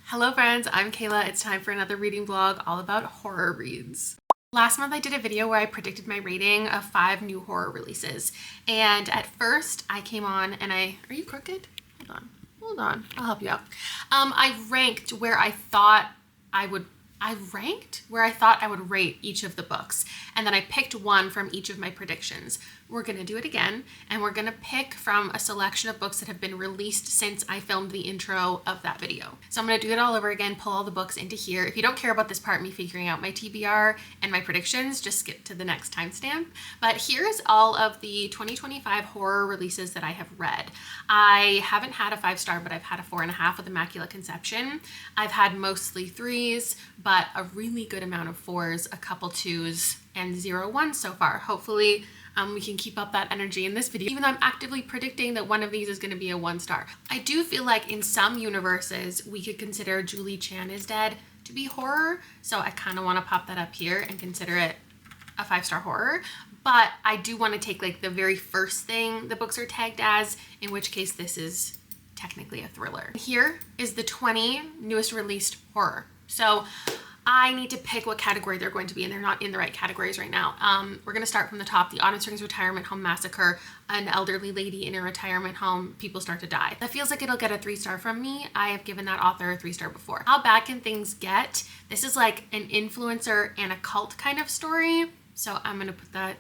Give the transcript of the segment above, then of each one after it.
Hello friends, I'm Kayla. It's time for another reading vlog all about horror reads. Last month I did a video where I predicted my rating of 5 new horror releases. And at first I came on and are you crooked? Hold on, I'll help you out. I ranked where I thought I would rate each of the books. And then I picked one from each of my predictions. We're gonna do it again, and we're gonna pick from a selection of books that have been released since I filmed the intro of that video. So I'm gonna do it all over again, pull all the books into here. If you don't care about this part, me figuring out my TBR and my predictions, just skip to the next timestamp. But here's all of the 2025 horror releases that I have read. I haven't had a 5-star, but I've had a 4.5 with Immaculate Conception. I've had mostly 3s, but a really good amount of 4s, a couple 2s, and 0 1s so far. Hopefully we can keep up that energy in this video, even though I'm actively predicting that one of these is going to be a 1-star. I do feel like in some universes we could consider Julie Chan is Dead to be horror, so I kind of want to pop that up here and consider it a 5-star horror. But I do want to take like the very first thing the books are tagged as, in which case this is technically a thriller. Here is the 20 newest released horror. So I need to pick what category they're going to be, and they're not in the right categories right now. We're going to start from the top. The Autumn Springs Retirement Home Massacre. An elderly lady in a retirement home, people start to die. That feels like it'll get a 3-star from me. I have given that author a 3-star before. How bad can things get? This is like an influencer and a cult kind of story, so I'm going to put that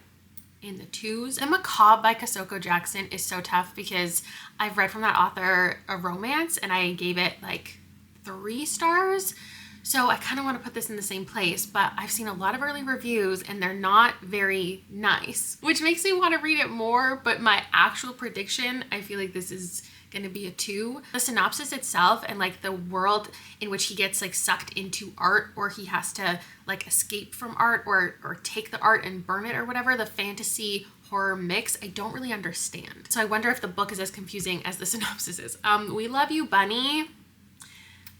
in the 2s. And Macabre by Kasoko Jackson is so tough because I've read from that author a romance and I gave it like 3 stars. So I kind of want to put this in the same place, but I've seen a lot of early reviews and they're not very nice, which makes me want to read it more. But my actual prediction, I feel like this is going to be a 2. The synopsis itself and like the world in which he gets like sucked into art, or he has to like escape from art or take the art and burn it or whatever, the fantasy horror mix, I don't really understand. So I wonder if the book is as confusing as the synopsis is. We Love You, Bunny.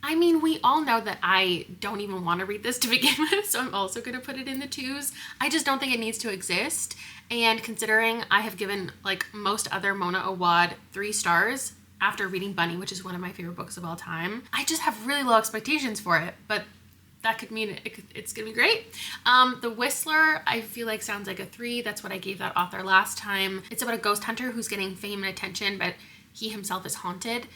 I mean, we all know that I don't even want to read this to begin with, so I'm also going to put it in the 2s. I just don't think it needs to exist. And considering I have given, like most other Mona Awad, 3 stars after reading Bunny, which is one of my favorite books of all time, I just have really low expectations for it, but that could mean it's going to be great. The Whistler, I feel like sounds like a 3. That's what I gave that author last time. It's about a ghost hunter who's getting fame and attention, but he himself is haunted.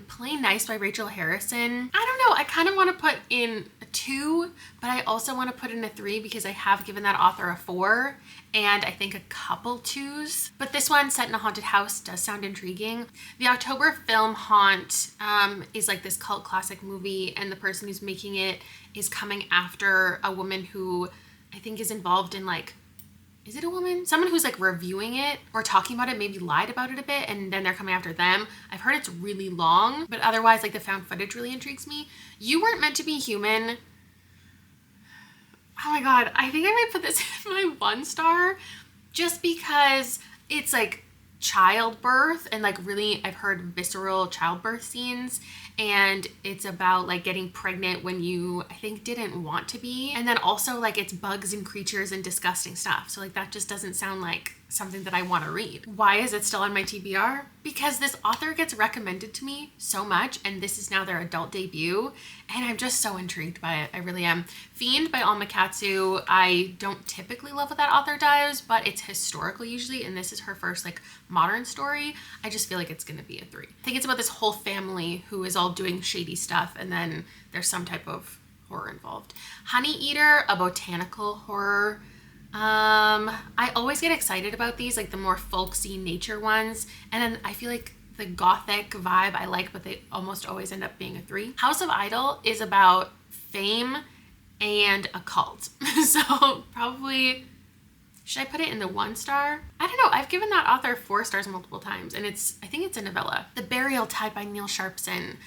Play Nice by Rachel Harrison. I don't know, I kind of want to put in a 2, but I also want to put in a 3 because I have given that author a 4 and I think a couple 2s. But this one, set in a haunted house, does sound intriguing. The October film Haunt is like this cult classic movie, and the person who's making it is coming after a woman who I think is involved in like, is it a woman? Someone who's like reviewing it or talking about it, maybe lied about it a bit, and then they're coming after them. I've heard it's really long, but otherwise like the found footage really intrigues me. You Weren't Meant to Be Human. Oh my God, I think I might put this in my 1-star just because it's like childbirth and like really, I've heard visceral childbirth scenes, and it's about like getting pregnant when you, I think, didn't want to be. And then also like it's bugs and creatures and disgusting stuff. So like that just doesn't sound like something that I want to read. Why is it still on my TBR? Because this author gets recommended to me so much, and this is now their adult debut, and I'm just so intrigued by it. I really am. Fiend by Alma Katsu. I don't typically love what that author does, but it's historical usually, and this is her first like modern story. I just feel like it's gonna be a 3. I think it's about this whole family who is all doing shady stuff, and then there's some type of horror involved. Honey Eater, a botanical horror. I always get excited about these, like the more folksy nature ones, and then I feel like the gothic vibe I like, but they almost always end up being a 3. House of Idol is about fame and a cult. So probably, should I put it in the 1-star? I don't know, I've given that author 4 stars multiple times, and I think it's a novella. The Burial Tide by Neil Sharpson.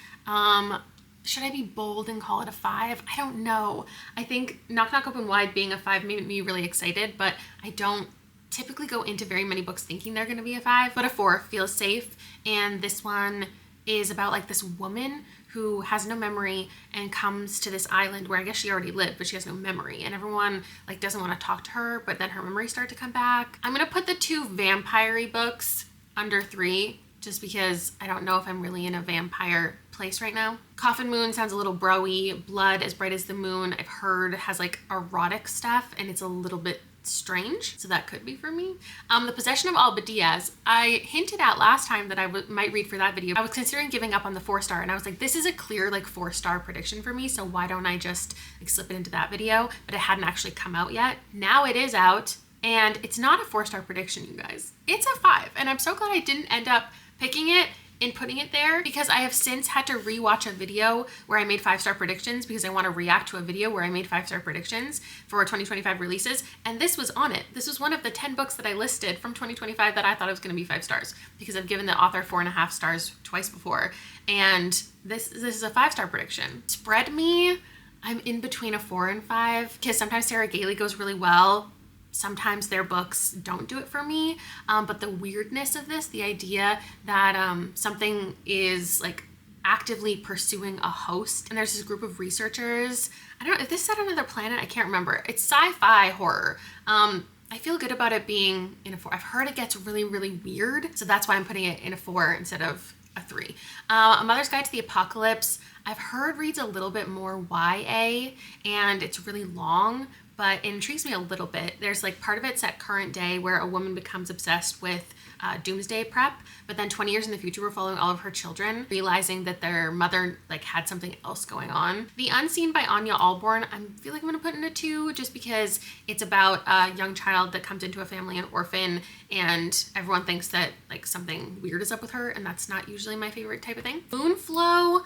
Should I be bold and call it a 5? I don't know. I think Knock Knock Open Wide being a 5 made me really excited, but I don't typically go into very many books thinking they're going to be a 5, but a 4 feels safe. And this one is about like this woman who has no memory and comes to this island where I guess she already lived, but she has no memory, and everyone like doesn't want to talk to her, but then her memories start to come back. I'm going to put the 2 vampire-y books under 3 just because I don't know if I'm really in a vampire place right now. Coffin Moon sounds a little bro-y. Blood as Bright as the Moon, I've heard, has like erotic stuff and it's a little bit strange, so that could be for me. The Possession of Alba Díaz, I hinted at last time that I might read for that video. I was considering giving up on the 4-star, and I was like, this is a clear like 4-star prediction for me, so why don't I just like slip it into that video? But it hadn't actually come out yet. Now it is out, and it's not a 4-star prediction, you guys. It's a 5, and I'm so glad I didn't end up picking it and putting it there, because I have since had to rewatch a video where I made 5-star predictions because I want to react to a video where I made 5-star predictions for 2025 releases, and this was on it. This was one of the 10 books that I listed from 2025 that I thought it was going to be 5 stars, because I've given the author 4.5 stars twice before, and this is a 5-star prediction. Spread Me, I'm in between a 4 and 5, because sometimes Sarah Gailey goes really well. Sometimes their books don't do it for me, but the weirdness of this, the idea that something is like actively pursuing a host, and there's this group of researchers, I don't know if this is at another planet, I can't remember. It's sci-fi horror. I feel good about it being in a 4. I've heard it gets really, really weird, so that's why I'm putting it in a 4 instead of a 3. A Mother's Guide to the Apocalypse, I've heard reads a little bit more YA, and it's really long, but it intrigues me a little bit. There's like part of it's at current day where a woman becomes obsessed with doomsday prep, but then 20 years in the future we're following all of her children, realizing that their mother like had something else going on. The Unseen by Anya Alborn, I feel like I'm gonna put in a 2, just because it's about a young child that comes into a family, an orphan, and everyone thinks that like something weird is up with her, and that's not usually my favorite type of thing. Moonflow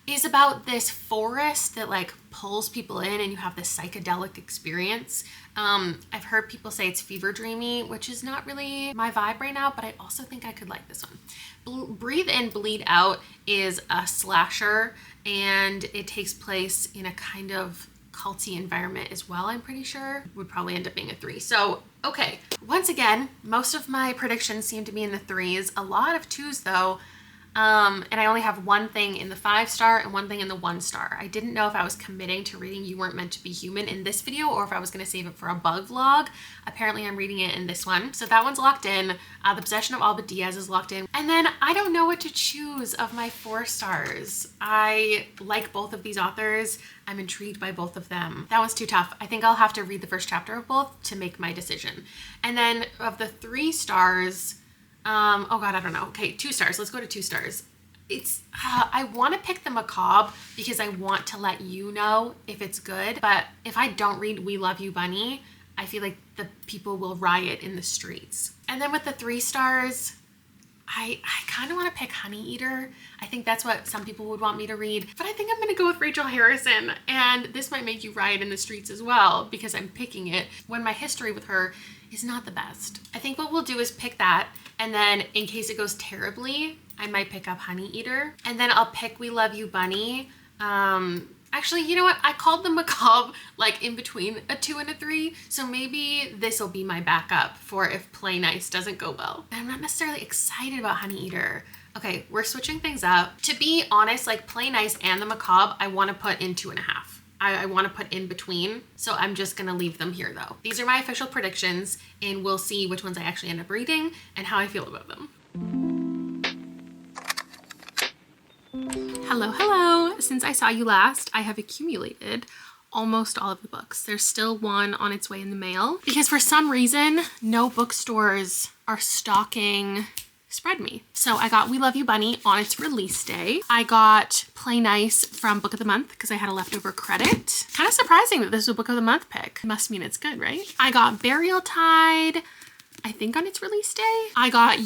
is about this forest that like pulls people in and you have this psychedelic experience. I've heard people say it's fever dreamy, which is not really my vibe right now, but I also think I could like this one. Breathe In, Bleed Out is a slasher, and it takes place in a kind of culty environment as well, I'm pretty sure. Would probably end up being a 3. So, okay. Once again, most of my predictions seem to be in the 3s. A lot of 2s though. And I only have one thing in the 5-star and one thing in the 1-star. I didn't know if I was committing to reading You Weren't Meant to Be Human in this video or if I was going to save it for a bug vlog. Apparently I'm reading it in this one. So that one's locked in. The Possession of Alba Díaz is locked in. And then I don't know what to choose of my 4 stars. I like both of these authors. I'm intrigued by both of them. That one's too tough. I think I'll have to read the first chapter of both to make my decision. And then of the 3 stars, oh God, I don't know. Okay, 2 stars. Let's go to 2 stars. It's, I want to pick the macabre because I want to let you know if it's good. But if I don't read We Love You, Bunny, I feel like the people will riot in the streets. And then with the 3 stars, I kind of want to pick Honey Eater. I think that's what some people would want me to read, but I think I'm going to go with Rachel Harrison, and this might make you riot in the streets as well because I'm picking it when my history with her is not the best. I think what we'll do is pick that, and then in case it goes terribly, I might pick up Honey Eater, and then I'll pick We Love You, Bunny. Actually, you know what? I called the macabre like in between a 2 and a 3, so maybe this will be my backup for if Play Nice doesn't go well. And I'm not necessarily excited about Honey Eater. Okay, we're switching things up. To be honest, like Play Nice and the macabre, I want to put in 2.5. I want to put in between, so I'm just gonna leave them here though. These are my official predictions, and we'll see which ones I actually end up reading and how I feel about them. Hello. Since I saw you last, I have accumulated almost all of the books. There's still one on its way in the mail because for some reason, no bookstores are stocking Spread Me. So I got We Love You, Bunny on its release day. I got Play Nice from Book of the Month because I had a leftover credit. Kind of surprising that this is a Book of the Month pick. Must mean it's good, right? I got Burial Tide, I think on its release day. I got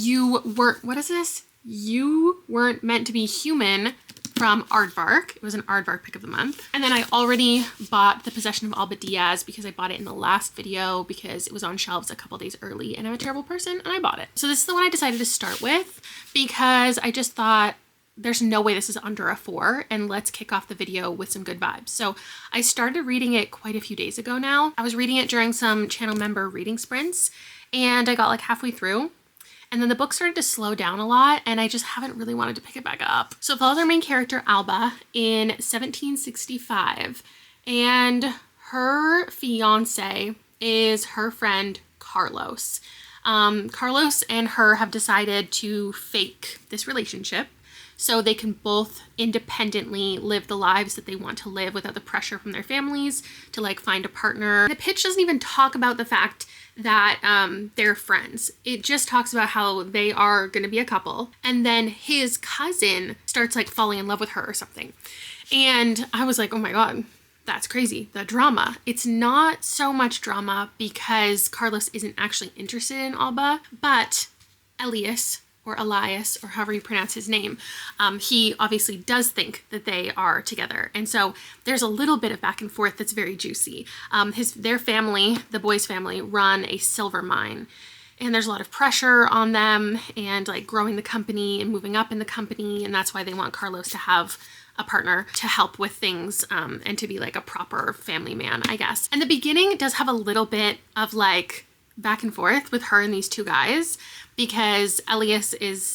what is this? You Weren't Meant to Be Human from Aardvark. It was an Aardvark pick of the month. And then I already bought The Possession of Alba Díaz because I bought it in the last video because it was on shelves a couple days early and I'm a terrible person and I bought it. So this is the one I decided to start with because I just thought there's no way this is under a 4 and let's kick off the video with some good vibes. So I started reading it quite a few days ago now. I was reading it during some channel member reading sprints and I got like halfway through. And then the book started to slow down a lot and I just haven't really wanted to pick it back up. So it follows our main character, Alba, in 1765. And her fiance is her friend, Carlos. Carlos and her have decided to fake this relationship so they can both independently live the lives that they want to live without the pressure from their families to like find a partner. The pitch doesn't even talk about the fact that they're friends. It just talks about how they are going to be a couple. And then his cousin starts like falling in love with her or something. And I was like, oh my God, that's crazy. The drama. It's not so much drama because Carlos isn't actually interested in Alba, but Elias, or Elias, or however you pronounce his name, he obviously does think that they are together. And so there's a little bit of back and forth that's very juicy. Their family, the boys' family, run a silver mine. And there's a lot of pressure on them and like growing the company and moving up in the company. And that's why they want Carlos to have a partner to help with things and to be like a proper family man, I guess. And the beginning does have a little bit of like back and forth with her and these two guys, because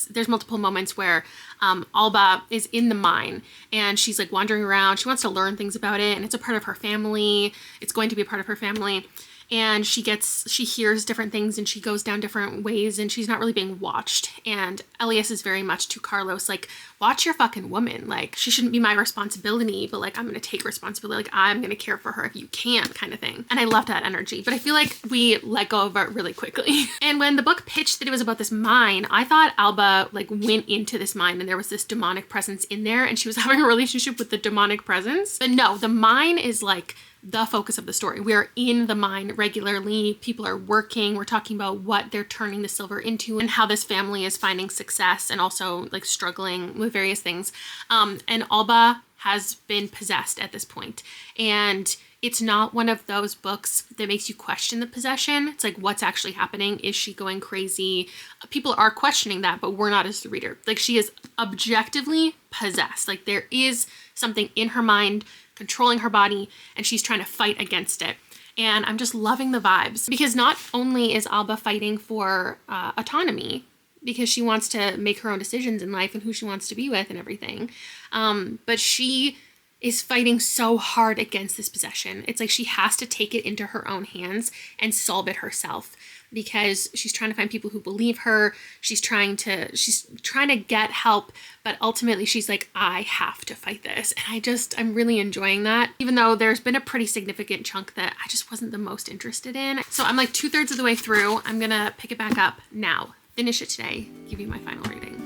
there's multiple moments where Alba is in the mine and she's like wandering around. She wants to learn things about it and it's a part of her family. It's going to be a part of her family. And she hears different things and she goes down different ways and she's not really being watched. And Elias is very much to Carlos, like, watch your fucking woman. Like, she shouldn't be my responsibility, but like, I'm going to take responsibility. Like, I'm going to care for her if you can, kind of thing. And I love that energy, but I feel like we let go of it really quickly. And when the book pitched that it was about this mine, I thought Alba like went into this mine and there was this demonic presence in there and she was having a relationship with the demonic presence. But no, the mine is like the focus of the story. We are in the mine regularly. People are working. We're talking about what they're turning the silver into and how this family is finding success and also like struggling with various things. And Alba has been possessed at this point. And it's not one of those books that makes you question the possession. It's like, what's actually happening? Is she going crazy? People are questioning that, but we're not as the reader. Like, she is objectively possessed. Like, there is something in her mind controlling her body and she's trying to fight against it. And I'm just loving the vibes because not only is Alba fighting for autonomy because she wants to make her own decisions in life and who she wants to be with and everything, but she is fighting so hard against this possession. It's like she has to take it into her own hands and solve it herself because she's trying to find people who believe her. She's trying to get help, but ultimately she's like, I have to fight this. And I'm really enjoying that, even though there's been a pretty significant chunk that I just wasn't the most interested in. So I'm like 2/3 of the way through. I'm gonna pick it back up now, finish it today, give you my final rating.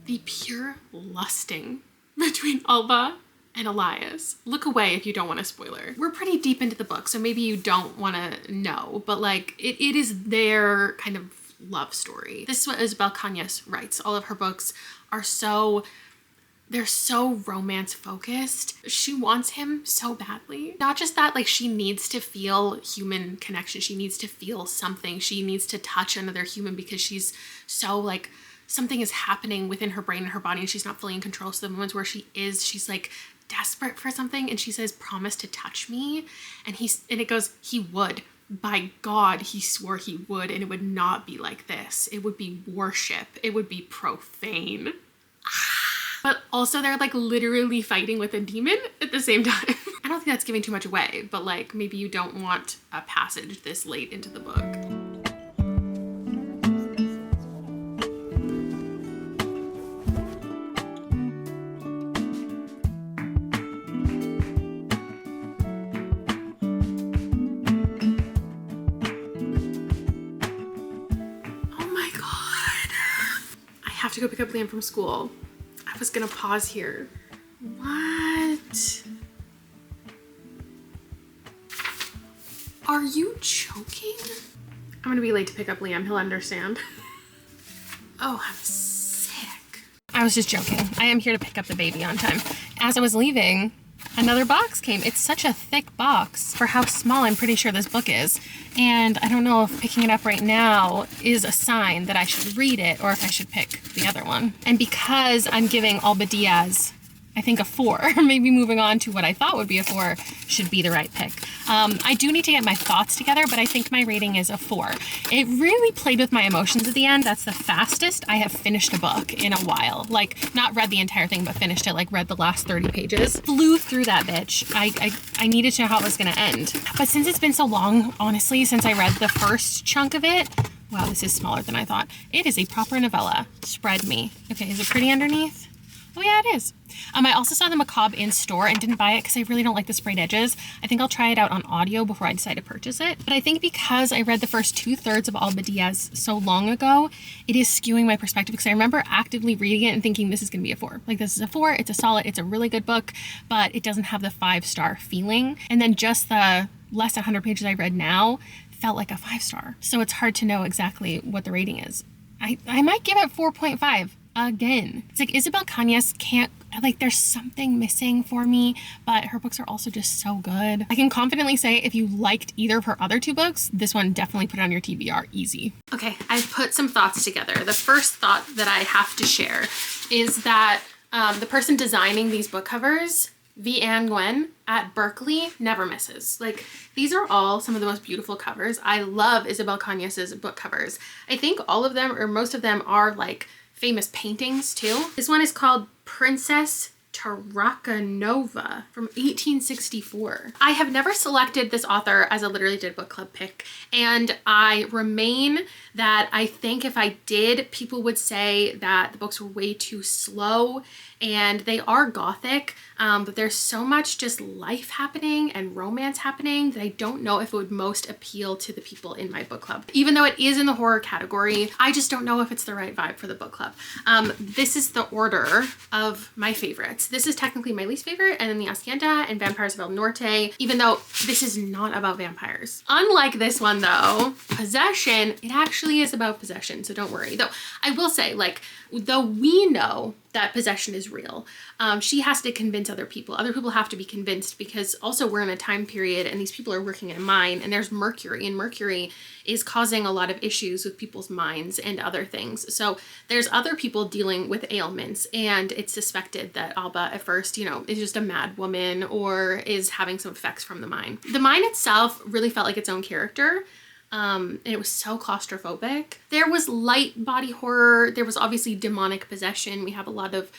The pure lusting between Alba and Elias. Look away if you don't want a spoiler. We're pretty deep into the book, so maybe you don't want to know, but like it is their kind of love story. This is what Isabel Cañas writes. All of her books are they're so romance focused. She wants him so badly. Not just that, like she needs to feel human connection. She needs to feel something. She needs to touch another human because she's so like, something is happening within her brain and her body and she's not fully in control. So the moments where she's like desperate for something and she says, promise to touch me. And it goes, he would. By God, he swore he would, and it would not be like this. It would be worship. It would be profane. But also they're like literally fighting with a demon at the same time. I don't think that's giving too much away, but like maybe you don't want a passage this late into the book. I have to go pick up Liam from school. I was gonna pause here. What? Are you joking? I'm gonna be late to pick up Liam. He'll understand. Oh, I'm sick. I was just joking. I am here to pick up the baby on time. As I was leaving, Another box came. It's such a thick box for how small I'm pretty sure this book is. And I don't know if picking it up right now is a sign that I should read it or if I should pick the other one. And because I'm giving Alba Díaz, I think, a 4, maybe moving on to what I thought would be a 4 should be the right pick. I do need to get my thoughts together, but I think my rating is a 4. It really played with my emotions at the end. That's the fastest I have finished a book in a while. Like, not read the entire thing, but finished it, like read the last 30 pages. Flew through that bitch. I needed to know how it was gonna end. But since it's been so long, honestly, since I read the first chunk of it, wow, this is smaller than I thought. It is a proper novella. Spread me. Okay, is it pretty underneath? Oh yeah, it is. I also saw the Macabre in store and didn't buy it because I really don't like the sprayed edges. I think I'll try it out on audio before I decide to purchase it. But I think because I read the first 2/3 of Alba Díaz so long ago, it is skewing my perspective because I remember actively reading it and thinking this is going to be a 4. Like, this is a 4, it's a solid, it's a really good book, but it doesn't have the 5-star feeling. And then just the less than 100 pages I read now felt like a 5-star. So it's hard to know exactly what the rating is. I might give it 4.5. Again, it's like Isabel Cañas can't, like, there's something missing for me, but her books are also just so good. I can confidently say if you liked either of her other 2 books, this one definitely put it on your TBR, easy. Okay, I've put some thoughts together. The first thought that I have to share is that the person designing these book covers, V. Ann Nguyen at Berkeley, never misses. Like, these are all some of the most beautiful covers. I love Isabel Cañas's book covers. I think all of them, or most of them, are like famous paintings too. This one is called Princess Tarakanova from 1864. I have never selected this author as a Literally Did book club pick, and I remain that I think if I did, people would say that the books were way too slow, and they are gothic, but there's so much just life happening and romance happening that I don't know if it would most appeal to the people in my book club. Even though it is in the horror category, I just don't know if it's the right vibe for the book club. This is the order of my favorites. This is technically my least favorite, and then the Hacienda and Vampires of El Norte, even though this is not about vampires. Unlike this one though, Possession, it actually is about possession, so don't worry. Though I will say, like, though we know that possession is real, she has to convince other people. Other people have to be convinced because also we're in a time period and these people are working in a mine, and there's Mercury, and Mercury is causing a lot of issues with people's minds and other things. So there's other people dealing with ailments, and it's suspected that Alba at first, you know, is just a mad woman or is having some effects from the mine. The mine itself really felt like its own character. And it was so claustrophobic. There was light body horror. There was obviously demonic possession. We have a lot of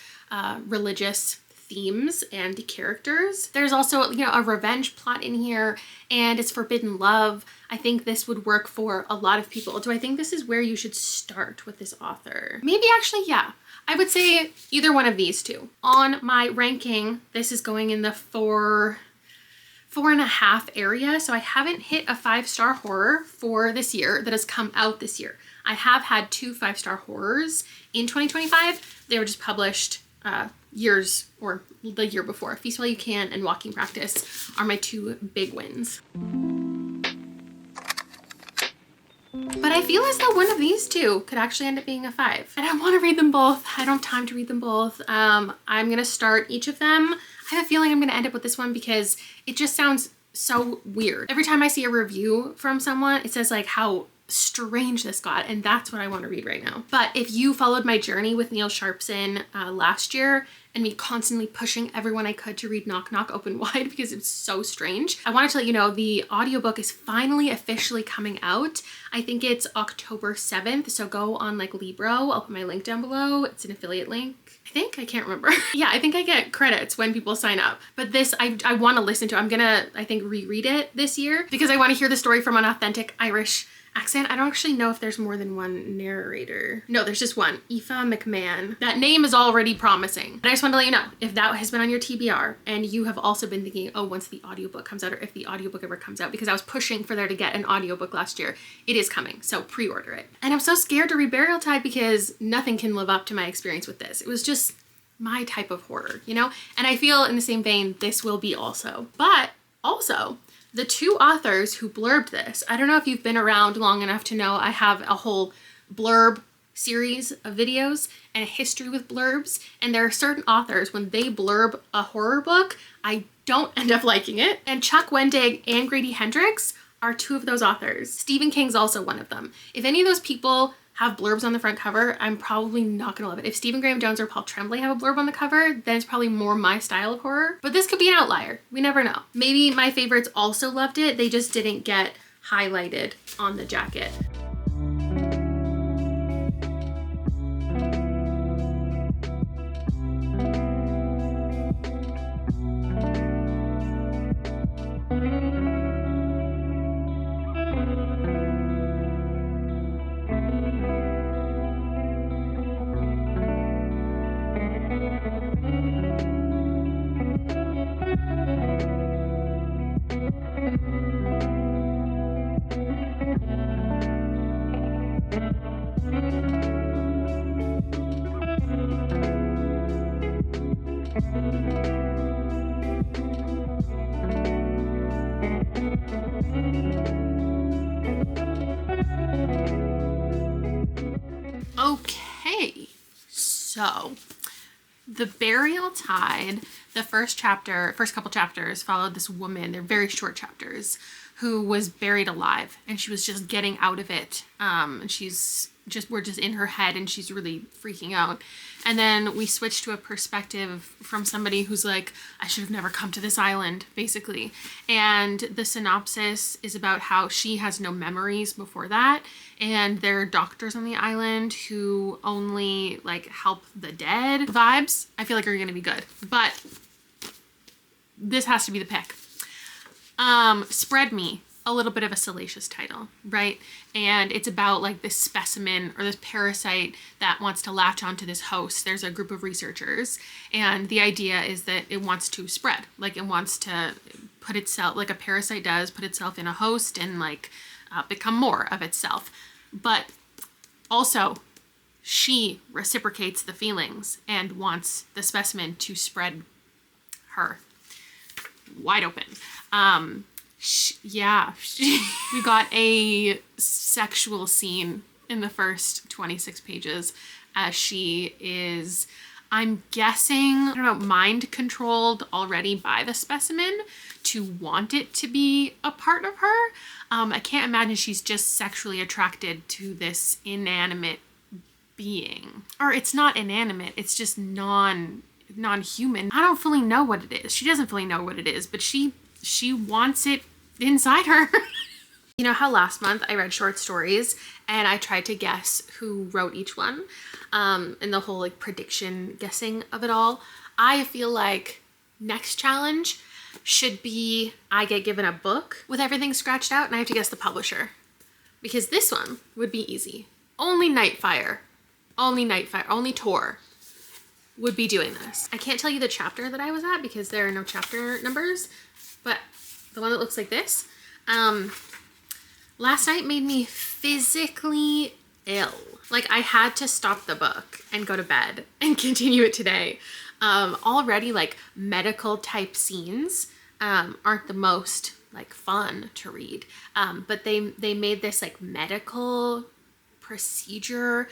religious themes and characters. There's also, you know, a revenge plot in here, and it's forbidden love. I think this would work for a lot of people. Do I think this is where you should start with this author? Maybe actually, yeah. I would say either one of these two. On my ranking, this is going in the 4.5 area. So I haven't hit a 5-star horror for this year that has come out this year. I have had 2 5-star horrors in 2025. They were just published years or the year before. Feast While You Can and Walking Practice are my 2 big wins. But I feel as though one of these 2 could actually end up being a 5. And I want to read them both. I don't have time to read them both. I'm going to start each of them. I have a feeling I'm going to end up with this one because it just sounds so weird. Every time I see a review from someone, it says like how strange this got, and that's what I want to read right now. But if you followed my journey with Neil Sharpson last year and me constantly pushing everyone I could to read Knock Knock Open Wide because it's so strange, I wanted to let you know the audiobook is finally officially coming out. I think it's October 7th, so go on like Libro. I'll put my link down below. It's an affiliate link. I can't remember. Yeah, I think I get credits when people sign up. But this, I want to listen to. I'm gonna, I think, reread it this year because I want to hear the story from an authentic Irish accent. I don't actually know if there's more than one narrator. No, there's just one. Aoife McMahon. That name is already promising. But I just wanted to let you know, if that has been on your TBR and you have also been thinking, oh, once the audiobook comes out, or if the audiobook ever comes out, because I was pushing for there to get an audiobook last year, it is coming, so pre-order it. And I'm so scared to read Burial Tide because nothing can live up to my experience with this. It was just my type of horror, you know? And I feel in the same vein, this will be also. But also, the 2 authors who blurbed this, I don't know if you've been around long enough to know I have a whole blurb series of videos and a history with blurbs. And there are certain authors, when they blurb a horror book, I don't end up liking it. And Chuck Wendig and Grady Hendrix are two of those authors. Stephen King's also one of them. If any of those people have blurbs on the front cover, I'm probably not gonna love it. If Stephen Graham Jones or Paul Tremblay have a blurb on the cover, then it's probably more my style of horror. But this could be an outlier. We never know. Maybe my favorites also loved it. They just didn't get highlighted on the jacket. Okay, so The Burial Tide, the first couple chapters followed this woman, they're very short chapters, who was buried alive, and she was just getting out of it. And we're just in her head, and she's really freaking out. And then we switch to a perspective from somebody who's like, I should have never come to this island, basically. And the synopsis is about how she has no memories before that, and there are doctors on the island who only like help the dead. Vibes, I feel like, are gonna be good, but this has to be the pick. Spread Me, a little bit of a salacious title, right? And it's about like this specimen or this parasite that wants to latch onto this host. There's a group of researchers, and the idea is that it wants to spread, like it wants to put itself, like a parasite does, put itself in a host and like become more of itself. But also she reciprocates the feelings and wants the specimen to spread her wide open. We got a sexual scene in the first 26 pages as she is, I'm guessing, mind controlled already by the specimen to want it to be a part of her. I can't imagine she's just sexually attracted to this inanimate being. Or it's not inanimate, it's just non-human. I don't fully know what it is. She doesn't fully know what it is, but she wants it inside her. You know how last month I read short stories and I tried to guess who wrote each one, and the whole like prediction guessing of it all? I feel like next challenge should be I get given a book with everything scratched out and I have to guess the publisher, because this one would be easy. Only Nightfire, only Tor would be doing this. I can't tell you the chapter that I was at because there are no chapter numbers, but the one that looks like this, last night made me physically ill. Like I had to stop the book and go to bed and continue it today. Already like medical type scenes aren't the most like fun to read, but they made this like medical procedure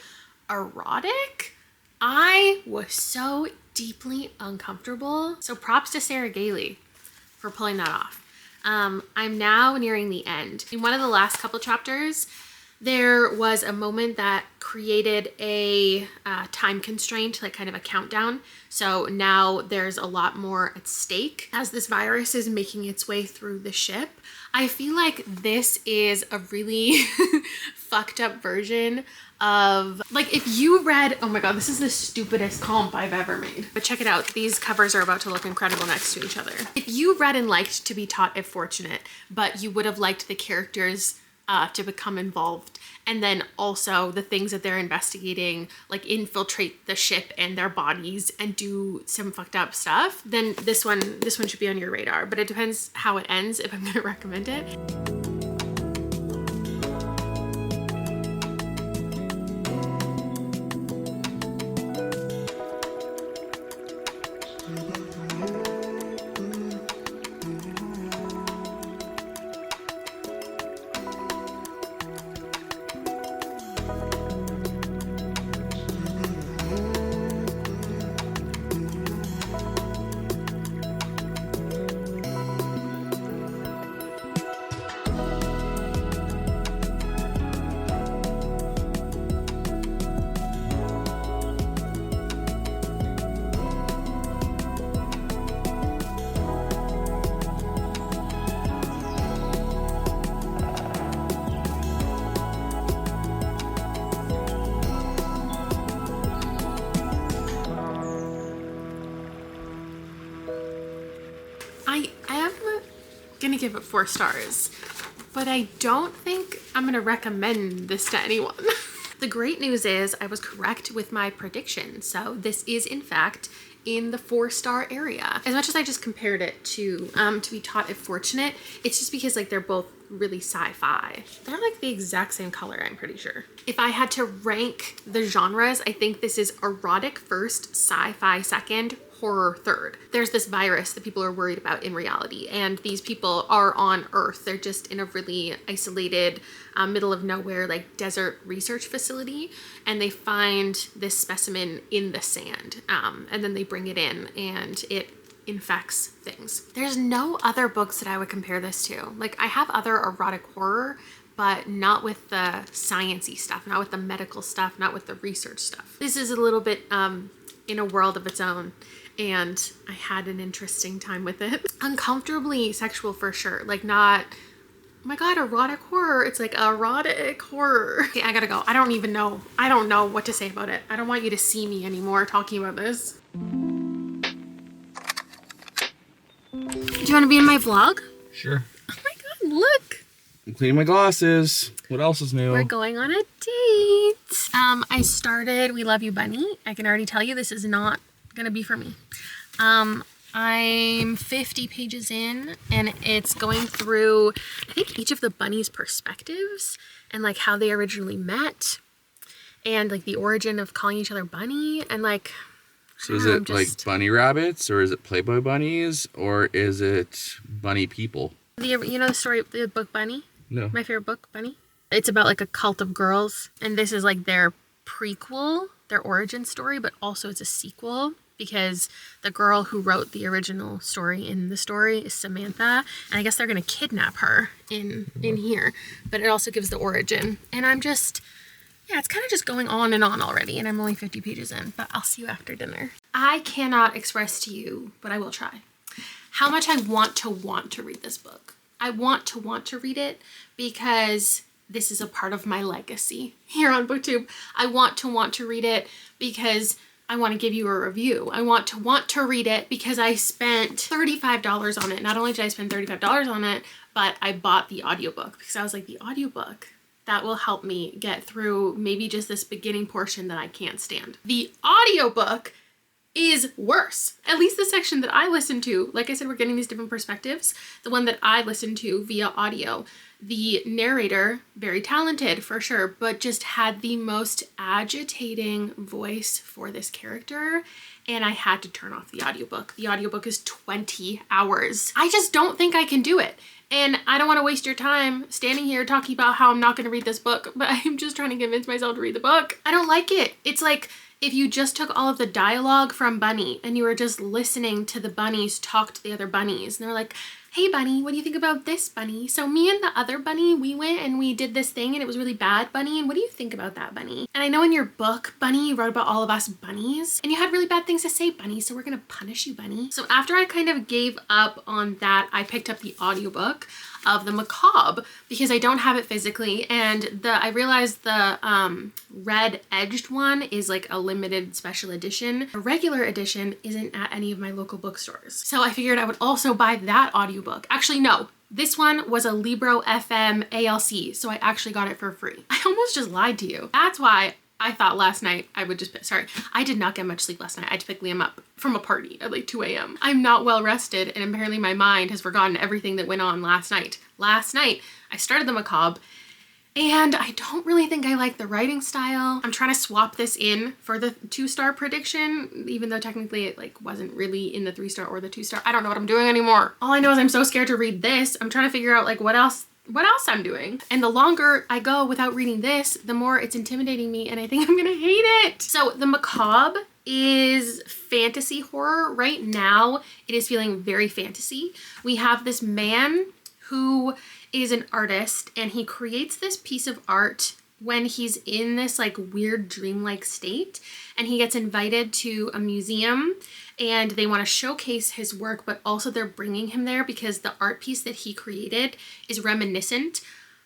erotic. I was so deeply uncomfortable. So props to Sarah Gailey for pulling that off. I'm now nearing the end. In one of the last couple chapters, there was a moment that created a time constraint, like kind of a countdown. So now there's a lot more at stake as this virus is making its way through the ship. I feel like this is a really fucked up version of, like, if you read, oh my god, this is the stupidest comp I've ever made. But check it out. These covers are about to look incredible next to each other. If you read and liked To Be Taught If Fortunate, but you would have liked the characters to become involved, and then also the things that they're investigating, like infiltrate the ship and their bodies and do some fucked up stuff, then this one should be on your radar. But it depends how it ends if I'm gonna recommend it. gonna give it 4 stars, but I don't think I'm gonna recommend this to anyone. The great news is I was correct with my prediction. So this is in fact in the 4-star area. As much as I just compared it to Be Taught If Fortunate, it's just because like they're both really sci-fi. They're like the exact same color, I'm pretty sure. If I had to rank the genres, I think this is erotic first, sci-fi second, horror third. There's this virus that people are worried about in reality, and these people are on Earth. They're just in a really isolated, middle of nowhere, like desert research facility, and they find this specimen in the sand, and then they bring it in, and it infects things. There's no other books that I would compare this to. Like, I have other erotic horror, but not with the sciencey stuff, not with the medical stuff, not with the research stuff. This is a little bit in a world of its own, and I had an interesting time with it. Uncomfortably sexual for sure, like not, oh my god, erotic horror. It's like erotic horror. Okay, I gotta go. I don't know what to say about it. I don't want you to see me anymore talking about this. Do you want to be in my vlog? Sure. Oh my god, look. I'm cleaning my glasses. What else is new? We're going on a date. I started We Love You Bunny. I can already tell you this is not gonna be for me. I'm 50 pages in, and it's going through, I think, each of the bunnies' perspectives and like how they originally met and like the origin of calling each other bunny, and like, so is it like bunny rabbits, or is it Playboy bunnies, or is it bunny people? You know the story, the book Bunny? No. My favorite book, Bunny? It's about like a cult of girls, and this is like their prequel, their origin story, but also it's a sequel because the girl who wrote the original story in the story is Samantha, and I guess they're gonna kidnap her in here, but it also gives the origin. And I'm just, yeah, it's kind of just going on and on already, and I'm only 50 pages in, but I'll see you after dinner. I cannot express to you, but I will try, how much I want to read this book. I want to read it because this is a part of my legacy here on BookTube. I want to read it because I want to give you a review. I want to read it because I spent $35 on it. Not only did I spend $35 on it, but I bought the audiobook because I was like, the audiobook, that will help me get through maybe just this beginning portion that I can't stand. The audiobook is worse. At least the section that I listened to, like I said, we're getting these different perspectives. The one that I listened to via audio, the narrator, very talented for sure, but just had the most agitating voice for this character, and I had to turn off the audiobook. The audiobook is 20 hours. I just don't think I can do it. And I don't want to waste your time standing here talking about how I'm not going to read this book, but I'm just trying to convince myself to read the book. I don't like it. It's like if you just took all of the dialogue from Bunny and you were just listening to the bunnies talk to the other bunnies, and they're like, hey Bunny, what do you think about this, Bunny? So me and the other bunny, we went and we did this thing and it was really bad, Bunny, and what do you think about that, Bunny? And I know in your book, Bunny, you wrote about all of us bunnies and you had really bad things to say, Bunny, so we're gonna punish you, Bunny. So after I kind of gave up on that, I picked up the audiobook of The Macabre because I don't have it physically, and I realized the red edged one is like a limited special edition. A regular edition isn't at any of my local bookstores. So I figured I would also buy that audiobook. Actually, no. This one was a Libro FM ALC, so I actually got it for free. I almost just lied to you. That's why I thought last night I would just, sorry, I did not get much sleep last night. I had to pick Liam up from a party at like 2 a.m. I'm not well rested, and apparently my mind has forgotten everything that went on last night. Last night, I started The Macabre, and I don't really think I like the writing style. I'm trying to swap this in for the 2-star prediction, even though technically it like wasn't really in the 3-star or the 2-star. I don't know what I'm doing anymore. All I know is I'm so scared to read this. I'm trying to figure out like what else I'm doing. And the longer I go without reading this, the more it's intimidating me, and I think I'm gonna hate it. So The Macabre is fantasy horror. Right now, it is feeling very fantasy. We have this man who is an artist, and he creates this piece of art when he's in this like weird dreamlike state, and he gets invited to a museum and they want to showcase his work, but also they're bringing him there because the art piece that he created is reminiscent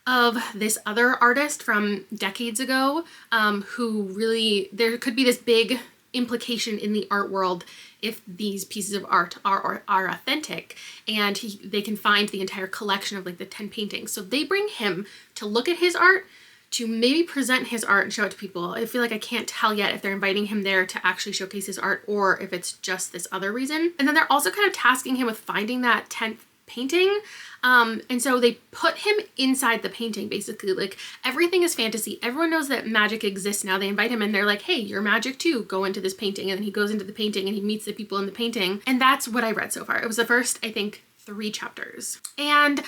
of this other artist from decades ago, who really, there could be this big implication in the art world if these pieces of art are authentic, and they can find the entire collection of like the 10 paintings. So they bring him to look at his art, to maybe present his art and show it to people. I feel like I can't tell yet if they're inviting him there to actually showcase his art or if it's just this other reason. And then they're also kind of tasking him with finding that 10th painting. And so they put him inside the painting, basically. Like, everything is fantasy. Everyone knows that magic exists now. They invite him and they're like, hey, you're magic too. Go into this painting. And then he goes into the painting and he meets the people in the painting. And that's what I read so far. It was the first, I think, 3 chapters. And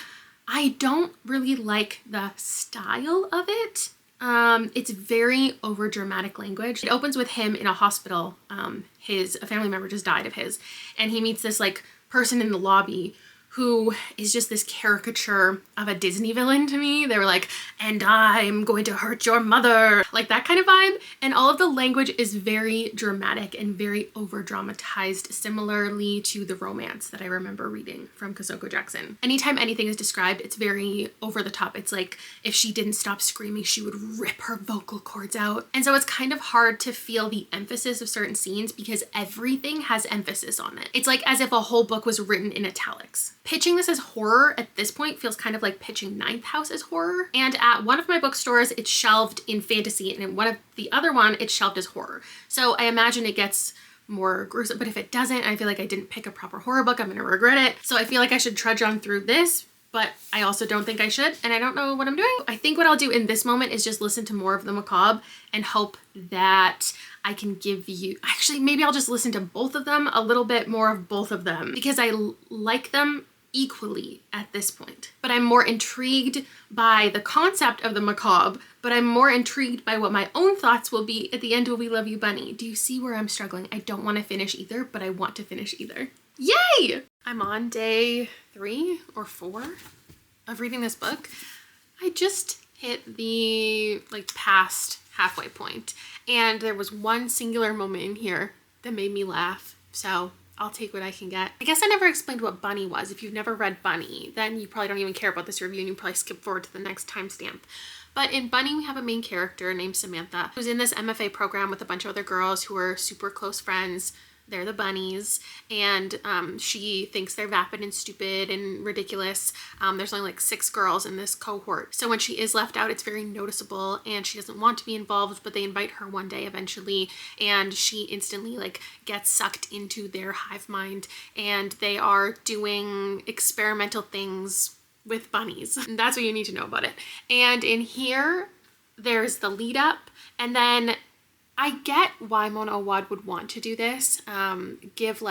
I don't really like the style of it. It's very over dramatic language. It opens with him in a hospital. A family member just died of his, and he meets this like person in the lobby who is just this caricature of a Disney villain to me. They were like, and I'm going to hurt your mother, like that kind of vibe. And all of the language is very dramatic and very over dramatized, similarly to the romance that I remember reading from Kosoko Jackson. Anytime anything is described, it's very over the top. It's like if she didn't stop screaming, she would rip her vocal cords out. And so it's kind of hard to feel the emphasis of certain scenes because everything has emphasis on it. It's like as if a whole book was written in italics. Pitching this as horror at this point feels kind of like pitching Ninth House as horror. And at one of my bookstores, it's shelved in fantasy, and in one of the other one, it's shelved as horror. So I imagine it gets more gruesome, but if it doesn't, I feel like I didn't pick a proper horror book. I'm gonna regret it. So I feel like I should trudge on through this, but I also don't think I should, and I don't know what I'm doing. I think what I'll do in this moment is just listen to more of the macabre and hope that I can give you, actually, maybe I'll just listen to both of them, a little bit more of both of them, because I like them equally at this point. But I'm more intrigued by the concept of the macabre, but I'm more intrigued by what my own thoughts will be at the end of We Love You Bunny. Do you see where I'm struggling? I don't want to finish either, but I want to finish either. Yay! I'm on day 3 or 4 of reading this book. I just hit the past halfway point, and there was one singular moment in here that made me laugh. So I'll take what I can get. I guess I never explained what Bunny was. If you've never read Bunny, then you probably don't even care about this review and you probably skip forward to the next timestamp. But in Bunny, we have a main character named Samantha who's in this MFA program with a bunch of other girls who are super close friends. They're the bunnies, and she thinks they're vapid and stupid and ridiculous. There's only like 6 girls in this cohort. So when she is left out, it's very noticeable, and she doesn't want to be involved, but they invite her one day eventually, and she instantly gets sucked into their hive mind, and they are doing experimental things with bunnies. And that's what you need to know about it. And in here, there's the lead up, and then I get why Mona Awad would want to do this, give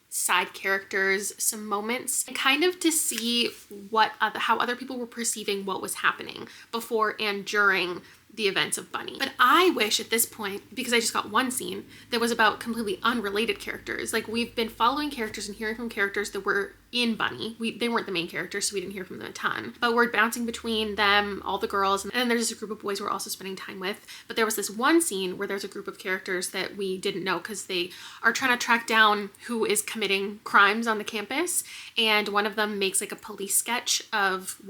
side characters some moments, and kind of to see how other people were perceiving what was happening before and during the events of Bunny. But I wish at this point, because I just got one scene that was about completely unrelated characters. We've been following characters and hearing from characters that were in Bunny. They weren't the main characters, so we didn't hear from them a ton. But we're bouncing between them, all the girls, and then there's a group of boys we're also spending time with. But there was this one scene where there's a group of characters that we didn't know because they are trying to track down who is committing crimes on the campus. And one of them makes a police sketch of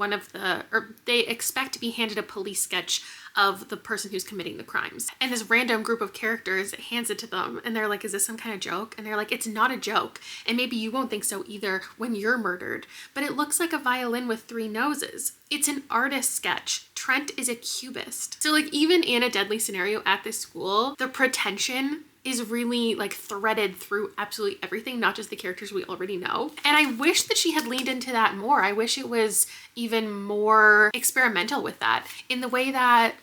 they expect to be handed a police sketch of the person who's committing the crimes. And this random group of characters hands it to them, and they're like, is this some kind of joke? And they're like, it's not a joke. And maybe you won't think so either when you're murdered, but it looks like a violin with 3 noses. It's an artist sketch. Trent is a cubist. So even in a deadly scenario at this school, the pretension is really threaded through absolutely everything, not just the characters we already know. And I wish that she had leaned into that more. I wish it was even more experimental with that, in the way that,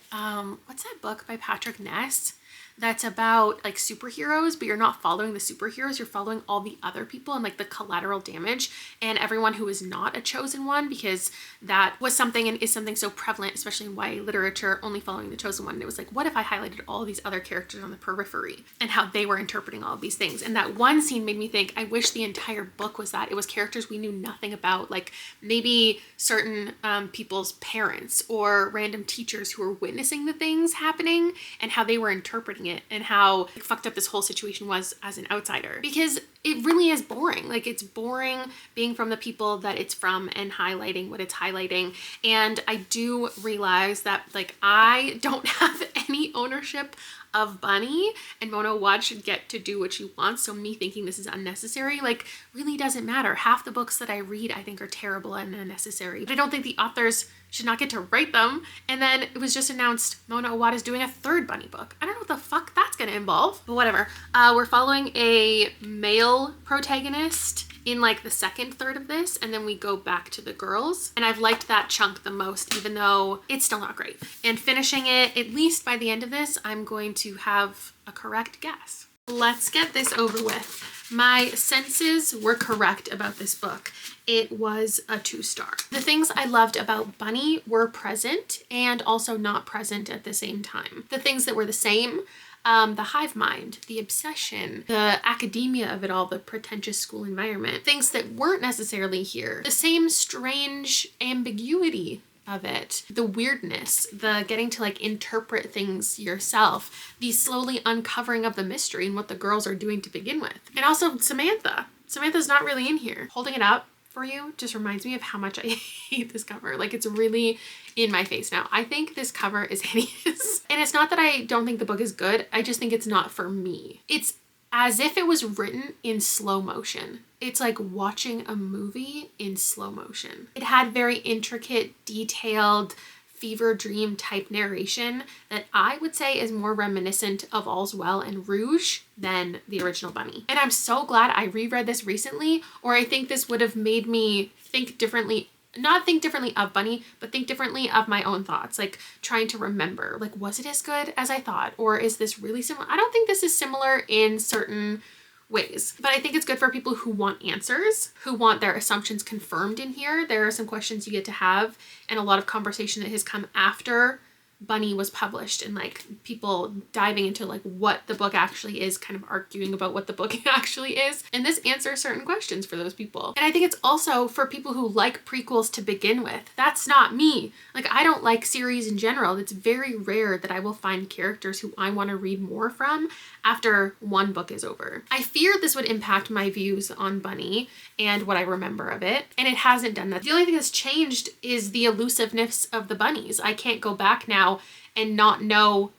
what's that book by Patrick Ness that's about superheroes, but you're not following the superheroes, you're following all the other people and the collateral damage and everyone who is not a chosen one, because that was something and is something so prevalent, especially in YA literature, only following the chosen one. And it was what if I highlighted all these other characters on the periphery and how they were interpreting all of these things? And that one scene made me think, I wish the entire book was that. It was characters we knew nothing about, maybe certain people's parents or random teachers who were witnessing the things happening and how they were interpreting it and how fucked up this whole situation was as an outsider. Because it really is boring. It's boring being from the people that it's from and highlighting what it's highlighting. And I do realize that I don't have any ownership of Bunny, and Mona Awad should get to do what she wants. So me thinking this is unnecessary, like, really doesn't matter. Half the books that I read I think are terrible and unnecessary. But I don't think the authors should not get to write them. And then it was just announced Mona Awad is doing a third Bunny book. I don't know what the fuck that's gonna involve, but whatever. We're following a male protagonist in like the second third of this, and then we go back to the girls. And I've liked that chunk the most, even though it's still not great. And finishing it, at least by the end of this, I'm going to have a correct guess. Let's get this over with. My senses were correct about this book. It was a 2-star. The things I loved about Bunny were present and also not present at the same time. The things that were the same, the hive mind, the obsession, the academia of it all, the pretentious school environment, things that weren't necessarily here. The same strange ambiguity of it, the weirdness, the getting to like interpret things yourself, the slowly uncovering of the mystery and what the girls are doing to begin with. And also Samantha's not really in here. Holding it up for you just reminds me of how much I hate this cover. Like, it's really in my face now. I think this cover is hideous. And it's not that I don't think the book is good, I just think it's not for me. It's as if it was written in slow motion. It's like watching a movie in slow motion. It had very intricate, detailed, fever dream type narration that I would say is more reminiscent of All's Well and Rouge than the original Bunny. And I'm so glad I reread this recently, or I think this would have made me think differently. Not think differently of Bunny, but think differently of my own thoughts, like trying to remember, like, was it as good as I thought? Or is this really similar? I don't think this is similar in certain ways, but I think it's good for people who want answers, who want their assumptions confirmed in here. There are some questions you get to have, and a lot of conversation that has come after Bunny was published, and like people diving into like what the book actually is, kind of arguing about what the book actually is. And this answers certain questions for those people. And I think it's also for people who like prequels to begin with. That's not me. Like, I don't like series in general. It's very rare that I will find characters who I want to read more from after one book is over. I feared this would impact my views on Bunny and what I remember of it, and it hasn't done that. The only thing that's changed is the elusiveness of the bunnies. I can't go back now and not know